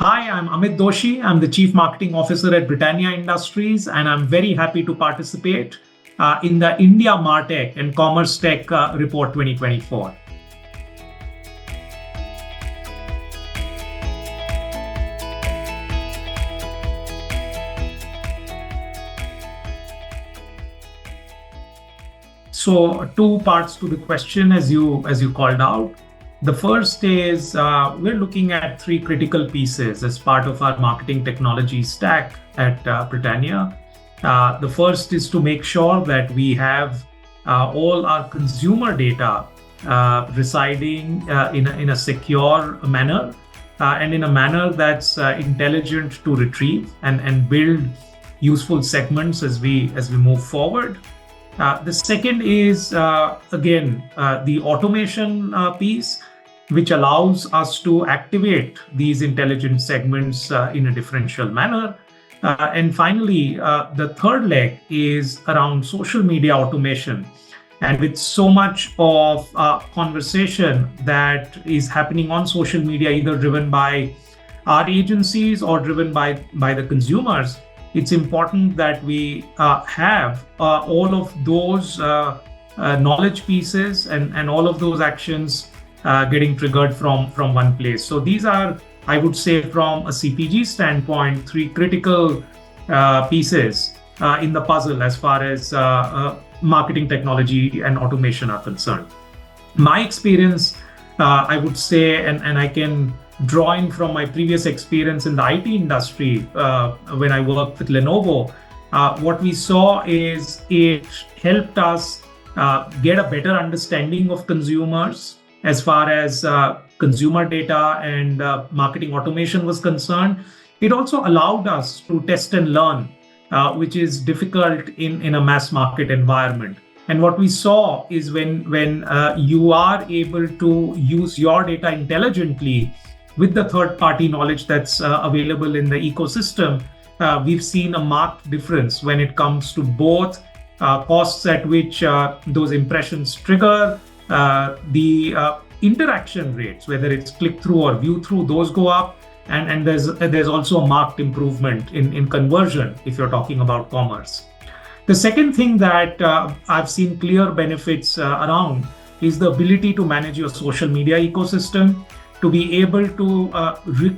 Hi, I'm Amit Doshi. I'm the Chief Marketing Officer at Britannia Industries, and I'm very happy to participate in the India MarTech and CommerceTech Report 2024. So, two parts to the question, as you called out. The first is we're looking at three critical pieces as part of our marketing technology stack at Britannia. The first is to make sure that we have all our consumer data residing in a secure manner and in a manner that's intelligent to retrieve and build useful segments as we move forward. The second is, the automation piece, which allows us to activate these intelligent segments in a differential manner. And finally, the third leg is around social media automation. And with so much of conversation that is happening on social media, either driven by our agencies or driven by the consumers, it's important that we have all of those knowledge pieces and all of those actions getting triggered from one place. So these are, I would say, from a CPG standpoint, three critical pieces in the puzzle as far as marketing technology and automation are concerned. My experience, I would say, and I can draw in from my previous experience in the IT industry when I worked with Lenovo, what we saw is it helped us get a better understanding of consumers as far as consumer data and marketing automation was concerned. It also allowed us to test and learn, which is difficult in a mass market environment. And what we saw is when you are able to use your data intelligently with the third-party knowledge that's available in the ecosystem, we've seen a marked difference when it comes to both costs at which those impressions trigger, the interaction rates, whether it's click-through or view-through, those go up, and there's also a marked improvement in conversion if you're talking about commerce. The second thing that I've seen clear benefits around is the ability to manage your social media ecosystem, to be able to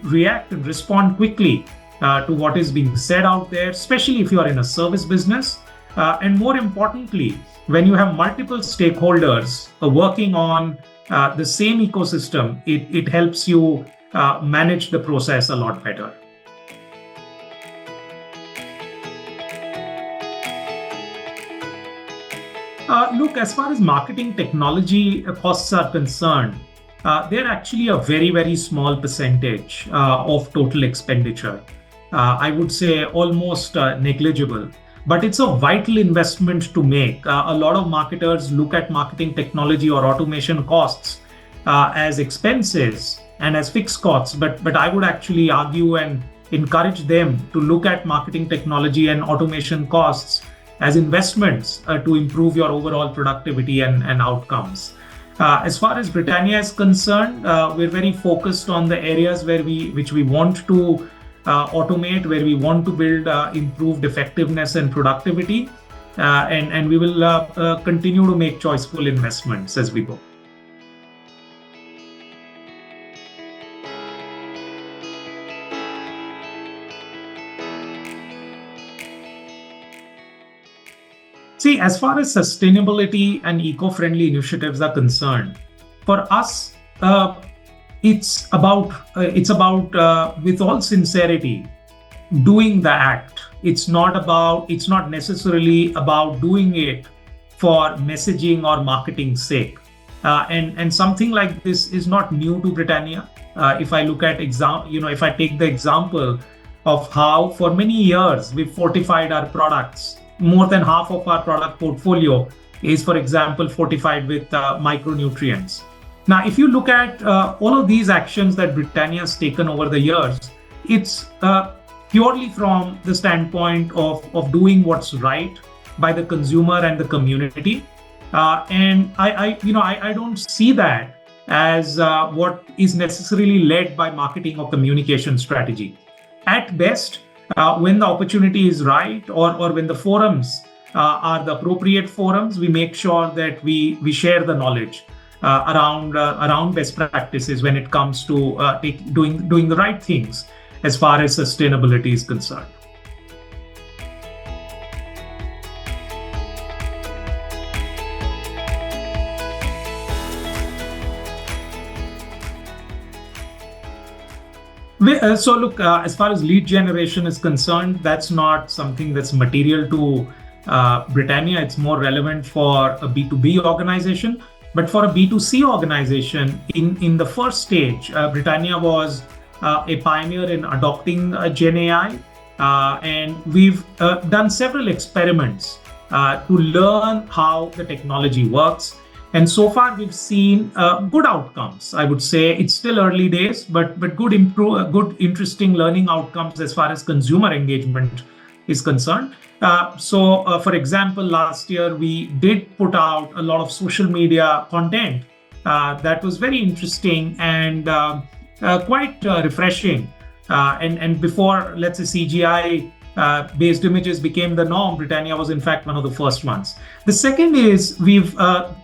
react and respond quickly to what is being said out there, especially if you are in a service business. And more importantly, when you have multiple stakeholders working on the same ecosystem, it helps you manage the process a lot better. Look, as far as marketing technology costs are concerned, they're actually a very, very small percentage of total expenditure. I would say almost negligible, but it's a vital investment to make. A lot of marketers look at marketing technology or automation costs as expenses and as fixed costs, but I would actually argue and encourage them to look at marketing technology and automation costs as investments to improve your overall productivity and outcomes. As far as Britannia is concerned, we're very focused on the areas which we want to automate, where we want to build improved effectiveness and productivity, and we will continue to make choiceful investments as we go. See, as far as sustainability and eco-friendly initiatives are concerned, for us, it's about with all sincerity, doing the act. It's not necessarily about doing it for messaging or marketing's sake. And something like this is not new to Britannia. If I look at if I take the example of how for many years we've fortified our products. More than half of our product portfolio is, for example, fortified with micronutrients. Now, if you look at all of these actions that Britannia has taken over the years, it's purely from the standpoint of doing what's right by the consumer and the community. And I don't see that as what is necessarily led by marketing or communication strategy. At best, when the opportunity is right, or when the forums are the appropriate forums, we make sure that we share the knowledge around best practices when it comes to doing the right things as far as sustainability is concerned. So look, as far as lead generation is concerned, that's not something that's material to Britannia. It's more relevant for a B2B organization. But for a B2C organization, in the first stage, Britannia was a pioneer in adopting Gen AI. And we've done several experiments to learn how the technology works. And so far, we've seen good outcomes. I would say it's still early days, but good, interesting learning outcomes as far as consumer engagement is concerned. For example, last year we did put out a lot of social media content that was very interesting and quite refreshing. And before, let's say, CGI based images became the norm, Britannia was in fact one of the first ones. The second is we've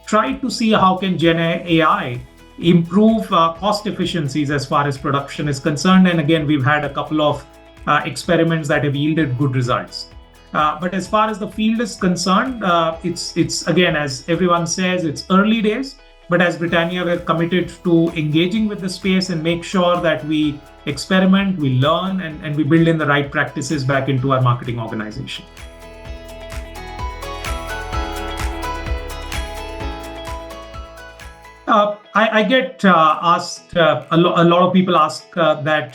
tried to see how can Gen AI improve cost efficiencies as far as production is concerned. And again, we've had a couple of experiments that have yielded good results. But as far as the field is concerned, it's again, as everyone says, it's early days. But as Britannia, we're committed to engaging with the space and make sure that we experiment, we learn, and we build in the right practices back into our marketing organization. I get asked, a lot of people ask that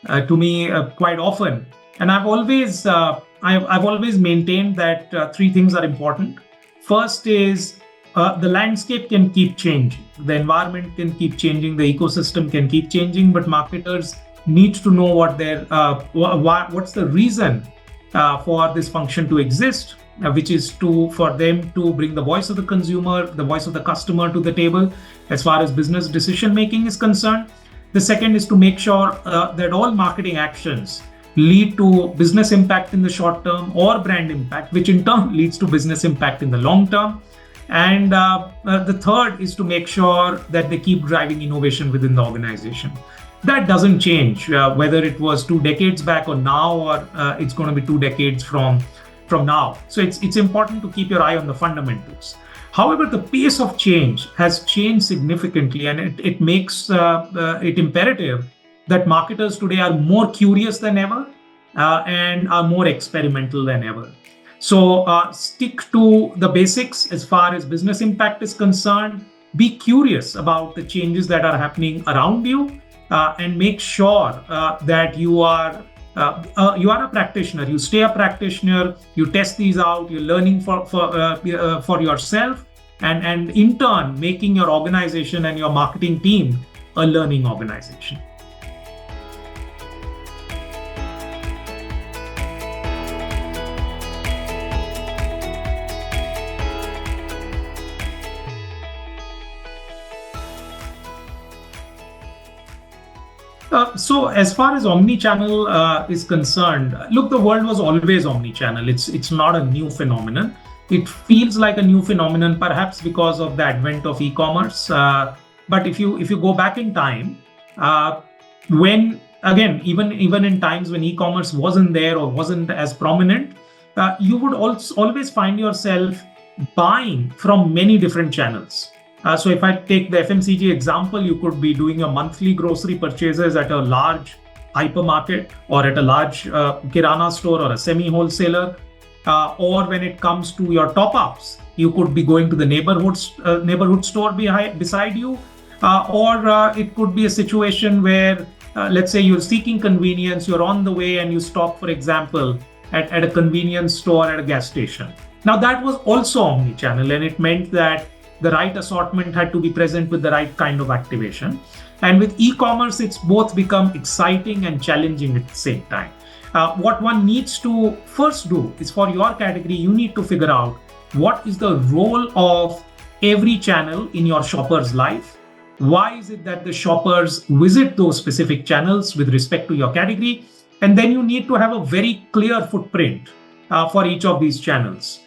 to me quite often. And I've always maintained that three things are important. First is the landscape can keep changing. The environment can keep changing. The ecosystem can keep changing. But marketers need to know what's the reason for this function to exist, which is for them to bring the voice of the consumer, the voice of the customer to the table as far as business decision making is concerned. The second is to make sure that all marketing actions lead to business impact in the short term or brand impact, which in turn leads to business impact in the long term. And the third is to make sure that they keep driving innovation within the organization. That doesn't change, whether it was 2 decades back or now, or it's going to be 2 decades from now. So it's important to keep your eye on the fundamentals. However, the pace of change has changed significantly, and it makes it imperative that marketers today are more curious than ever and are more experimental than ever. So stick to the basics as far as business impact is concerned. Be curious about the changes that are happening around you, and make sure that you are a practitioner. You stay a practitioner. You test these out. You're learning for yourself, and in turn making your organization and your marketing team a learning organization. So as far as omnichannel is concerned, look, the world was always omnichannel. It's not a new phenomenon. It feels like a new phenomenon, perhaps because of the advent of e-commerce. But if you go back in time, when again, even in times when e-commerce wasn't there or wasn't as prominent, you would always find yourself buying from many different channels. So if I take the FMCG example, you could be doing your monthly grocery purchases at a large hypermarket or at a large kirana store or a semi-wholesaler. Or when it comes to your top-ups, you could be going to the neighborhood store beside you. Or it could be a situation where, let's say you're seeking convenience, you're on the way and you stop, for example, at a convenience store at a gas station. Now that was also omnichannel, and it meant that the right assortment had to be present with the right kind of activation. And with e-commerce, it's both become exciting and challenging at the same time. What one needs to first do is, for your category, you need to figure out what is the role of every channel in your shopper's life, Why is it that the shoppers visit those specific channels with respect to your category? And then you need to have a very clear footprint for each of these channels.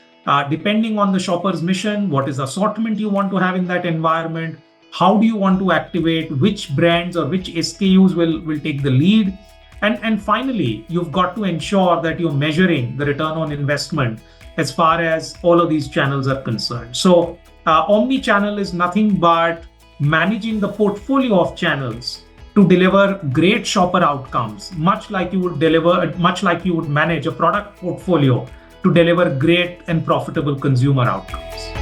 Depending on the shopper's mission, what is the assortment you want to have in that environment? How do you want to activate? Which brands or which SKUs will take the lead? And finally, you've got to ensure that you're measuring the return on investment as far as all of these channels are concerned. So omni-channel is nothing but managing the portfolio of channels to deliver great shopper outcomes, much like you would manage a product portfolio to deliver great and profitable consumer outcomes.